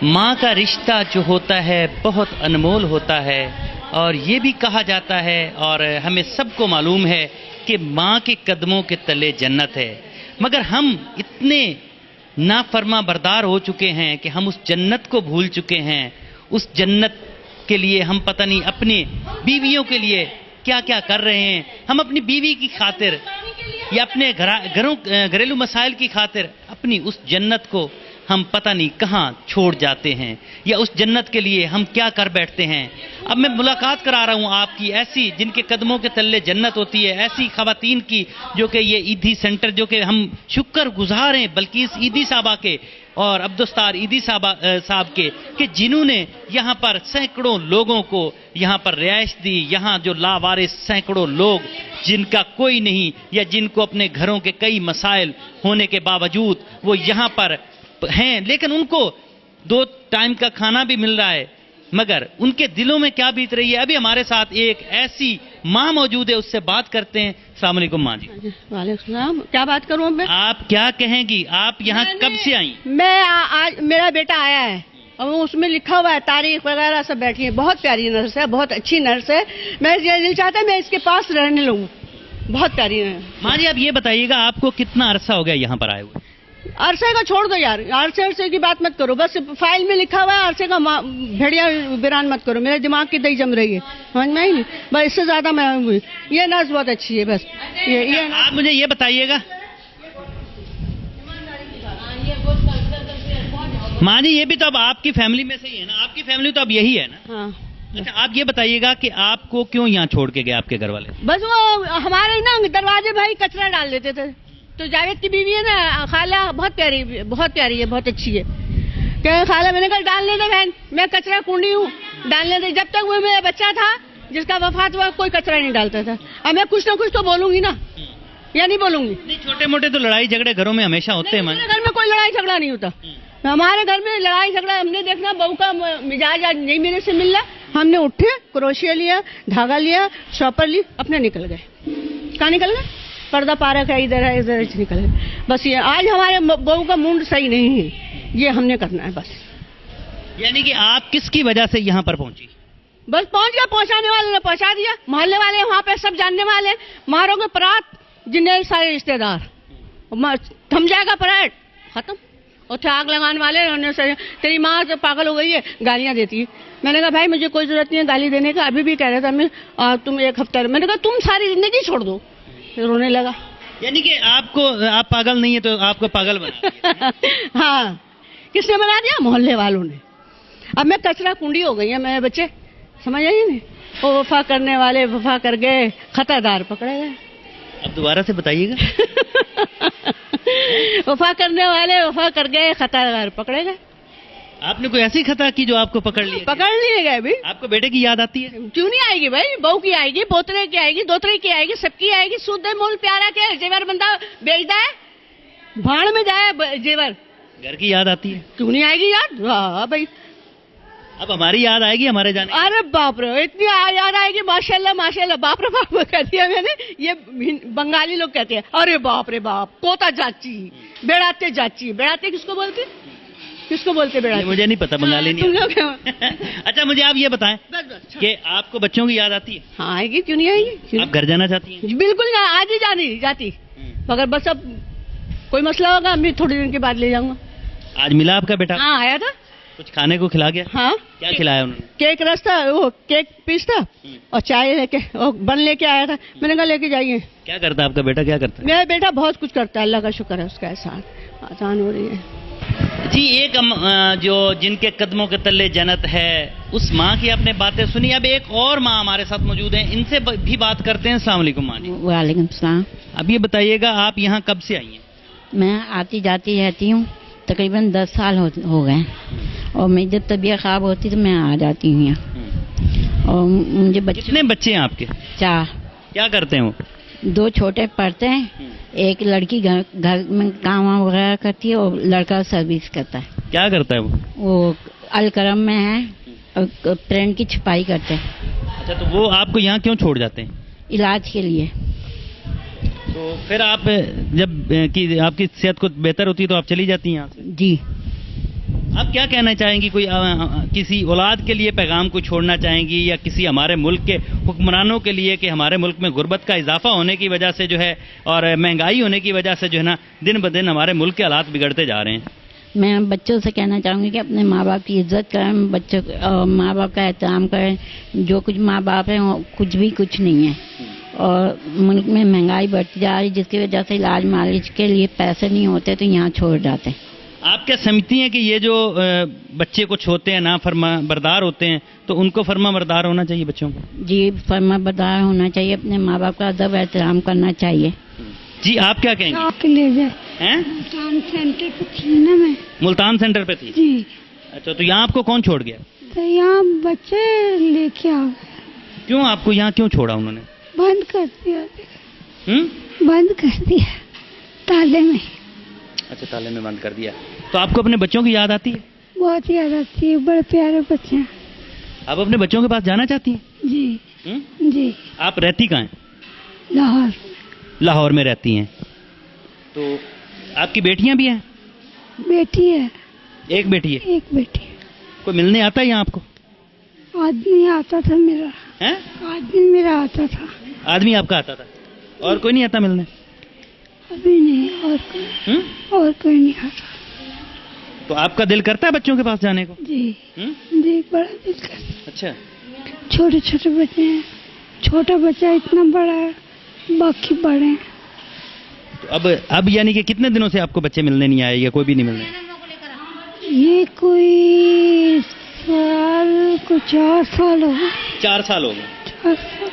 माँ का रिश्ता जो होता है बहुत अनमोल होता है और ये भी कहा जाता है और हमें सबको मालूम है कि माँ के कदमों के तले जन्नत है। मगर हम इतने नाफरमा बरदार हो चुके हैं कि हम उस जन्नत को भूल चुके हैं। उस जन्नत के लिए हम पता नहीं अपनी बीवियों के लिए क्या क्या कर रहे हैं। हम अपनी बीवी की खातिर या अपने घरेलू मसाइल की खातिर अपनी उस जन्नत को हम पता नहीं कहाँ छोड़ जाते हैं या उस जन्नत के लिए हम क्या कर बैठते हैं। अब मैं मुलाकात करा रहा हूँ आपकी ऐसी जिनके कदमों के तले जन्नत होती है, ऐसी खवातीन की जो कि ये ईदी सेंटर जो कि हम शुक्रगुजार हैं बल्किस ईदी साहबा के और अब्दुस्तार ईदी साहब के कि जिन्होंने यहाँ पर सैकड़ों लोगों को यहाँ पर रिहाइश दी। यहाँ जो लावारिस सैकड़ों लोग जिनका कोई नहीं या जिनको अपने घरों के कई मसाइल होने के बावजूद वो यहाँ पर हैं, लेकिन उनको 2 टाइम का खाना भी मिल रहा है, मगर उनके दिलों में क्या बीत रही है। अभी हमारे साथ एक ऐसी माँ मौजूद है, उससे बात करते हैं। अस्सलाम वालेकुम माँ जी। वालेकुम सलाम। क्या बात करूँ मैं? आप क्या कहेंगी, आप यहाँ कब से आई? मैं आज मेरा बेटा आया है और उसमें लिखा हुआ है तारीख वगैरह सब बैठी है। बहुत प्यारी नर्स है, बहुत अच्छी नर्स है। मैं दिल चाहता है मैं इसके पास रहने लगूँ। बहुत प्यारी है माँ जी। आप ये बताइएगा आपको कितना अरसा हो गया यहाँ पर आए हुए? अरसे का छोड़ दो यार, अरसे की बात मत करो। बस फाइल में लिखा हुआ है अरसे का भेड़िया बिरान मत करो। मेरे दिमाग की दही जम रही है, समझ में आई नहीं। बस इससे ज्यादा मैं हुई। ये नर्स बहुत अच्छी है। बस ये आप मुझे ये बताइएगा माँ जी, ये भी तो अब आपकी फैमिली में से ही है ना? आपकी फैमिली तो अब यही है ना? हाँ। अच्छा, आप ये बताइएगा कि आपको क्यों यहाँ छोड़ के गए आपके घर वाले? बस वो हमारे ना दरवाजे भाई कचरा डाल देते थे। तो जावेद की बीवी है ना खाला, बहुत प्यारी है, बहुत अच्छी है। क्या खाला, मैंने कहा डालने दे बहन, मैं कचरा कुंडी हूँ, डालने दे। जब तक वो मेरा बच्चा था जिसका वफात हुआ कोई कचरा नहीं डालता था। अब मैं कुछ ना कुछ तो बोलूंगी ना, या नहीं बोलूंगी? नहीं, छोटे मोटे तो लड़ाई झगड़े घरों में हमेशा होते हैं। हमारे घर में कोई लड़ाई झगड़ा नहीं होता। हमारे घर में लड़ाई झगड़ा हमने देखना, बहू का मिजाज आज नहीं मेरे से मिल रहा, हमने उठे, क्रोशिया लिया, धागा लिया, शॉपर ली, अपने निकल गए। कहाँ निकल गए? पर्दा पारक है, इधर है, इधर निकल गए। बस ये आज हमारे बहू का मूड सही नहीं है, ये हमने करना है बस। यानी कि आप किसकी वजह से यहाँ पर पहुंची? बस पहुंच गया, पहुंचाने वाले ने पहुंचा दिया। मोहल्ले वाले वहाँ पे सब जानने वाले, मारोगे परात जिन्हें सारे रिश्तेदार, थम जाएगा परात, खत्म। और आग लगाने वाले उन्होंने तेरी माँ तो पागल हो गई है, गालियां देती है। मैंने कहा भाई मुझे कोई जरूरत नहीं है गाली देने का। अभी भी कह रहा था मैं तुम 1 हफ्ता, मैंने कहा तुम सारी जिंदगी छोड़ दो। फिर रोने लगा। यानी कि आप पागल नहीं है तो आपको पागल बना दिया। हाँ, किसने बना दिया? मोहल्ले वालों ने। अब मैं कचरा कुंडी हो गई है मेरे बच्चे, समझ आई नहीं? वो वफा करने वाले वफा कर गए, खतरदार पकड़े गए। अब दोबारा से बताइएगा। वफा करने वाले वफा कर गए, खतरदार पकड़े गए। आपने कोई ऐसी खता की जो आपको पकड़ लिए गए भी? आपको बेटे की याद आती है? क्यों नहीं आएगी भाई? बहू की आएगी, पोतरे की आएगी, दोतरे की आएगी, सबकी आएगी। शुद्ध मूल प्यारा के जेवर बंदा बेचता है, भाड़ में जाए जेवर। घर की याद आती है? क्यों नहीं आएगी याद? हाँ भाई, अब हमारी याद आएगी हमारे जाने। अरे बाप रे, इतनी याद आएगी, माशाल्लाह माशाल्लाह। बाप रे बाप कहती है मैंने, ये बंगाली लोग कहते हैं अरे बाप रे बाप, कोता चाची, बेड़ाते चाची। बेड़ाते किसको बोलते? किसको बोलते बेड़ाते? मुझे नहीं पता, बंगाली नहीं। तुम लोग अच्छा, मुझे आप ये बताएं कि आपको बच्चों की याद आती है? हाँ आएगी, क्यों नहीं आएगी? आप घर जाना चाहती हैं? बिल्कुल आज ही जाती, मगर बस अब कोई मसला होगा मैं थोड़ी दिन के बाद ले जाऊंगा। आज मिला आपका बेटा? हाँ आया था, कुछ खाने को खिला गया? हाँ। क्या खिलाया उन्होंने? केक रस था, वो केक पीस था और चाय लेके और बन लेके आया था। मैंने कहा लेके जाइए। क्या करता है आपका बेटा, क्या करता है? मेरा बेटा बहुत कुछ करता है, अल्लाह का शुक्र है, उसका एहसान आसान हो रही है जी। एक जो जिनके कदमों के तले जन्नत है, उस माँ की आपने बातें सुनी। अब एक और माँ हमारे साथ मौजूद हैं, इनसे भी बात करते हैं। अस्सलाम वालेकुम माँ जी। वालेकुम सलाम। अब ये बताइएगा आप यहाँ कब से आई हैं? मैं आती जाती रहती हूँ, तकरीबन 10 साल हो गए। और मेरी जब तबीयत खराब होती तो मैं आ जाती हूँ यहाँ। और मुझे कितने बच्चे हैं आपके? 4। क्या करते हैं वो? 2 छोटे पढ़ते हैं, एक लड़की घर में काम वगैरह करती है और लड़का सर्विस करता है। क्या करता है वो अलकरम में है, प्रिंट की छपाई करते हैं। अच्छा, तो वो आपको यहाँ क्यों छोड़ जाते हैं? इलाज के लिए। तो फिर आप जब आपकी सेहत को बेहतर होती है तो आप चली जाती हैं यहाँ से? जी। आप क्या कहना चाहेंगी, कोई किसी औलाद के लिए पैगाम को छोड़ना चाहेंगी, या किसी हमारे मुल्क के हुक्मरानों के लिए कि हमारे मुल्क में गुर्बत का इजाफा होने की वजह से जो है और महंगाई होने की वजह से जो है ना दिन ब दिन हमारे मुल्क के हालात बिगड़ते जा रहे हैं? मैं बच्चों से कहना चाहूँगी कि अपने माँ बाप की इज्जत करें, बच्चों माँ बाप का एहतराम करें। जो कुछ माँ बाप है वो कुछ नहीं है, और मुल्क में महंगाई बढ़ती जा रही, जिसकी वजह से इलाज मालिज के लिए पैसे नहीं होते तो यहाँ छोड़ जाते हैं। आप क्या समझती हैं कि ये जो बच्चे कुछ होते हैं ना फर्मा बरदार होते हैं, तो उनको फर्मा बरदार होना चाहिए बच्चों को? जी, फर्मा बरदार होना चाहिए, अपने माँ बाप का अदब एहतराम करना चाहिए। जी, आप क्या कहेंगे? आपके ले जाए हैं? मुल्तान सेंटर पे थी ना मैं। मुल्तान सेंटर पे थी? जी। अच्छा, तो यहाँ आपको कौन छोड़ गया? तो यहाँ बच्चे लेके आ गए। क्यों आपको यहाँ क्यों छोड़ा उन्होंने? बंद कर दिया। बंद कर दिया ताले में। अच्छा, ताले में बंद कर दिया। तो आपको अपने बच्चों की याद आती है? बहुत याद आती है, बड़े प्यारे बच्चे हैं। आप अपने बच्चों के पास जाना चाहती हैं? जी। जी। आप रहती कहाँ हैं? लाहौर। लाहौर में रहती हैं। तो आपकी बेटियां भी हैं? बेटी है। एक बेटी है? एक बेटी। कोई मिलने आता है यहाँ आपको? आदमी आता था मेरा। हैं? आदमी मेरा आता था। आदमी आपका आता था? और कोई नहीं आता मिलने? अभी नहीं, और कोई नहीं आता। तो आपका दिल करता है बच्चों के पास जाने को? जी। जी, बड़ा दिल करता है। अच्छा। छोटे छोटे बच्चे हैं, छोटा बच्चा इतना बड़ा है, बाकी बड़े हैं। तो अब यानी कि कितने दिनों से आपको बच्चे मिलने नहीं आए, या कोई भी नहीं मिलने? ये कोई 4 साल हो गए। 4 साल हो गए। 4 साल।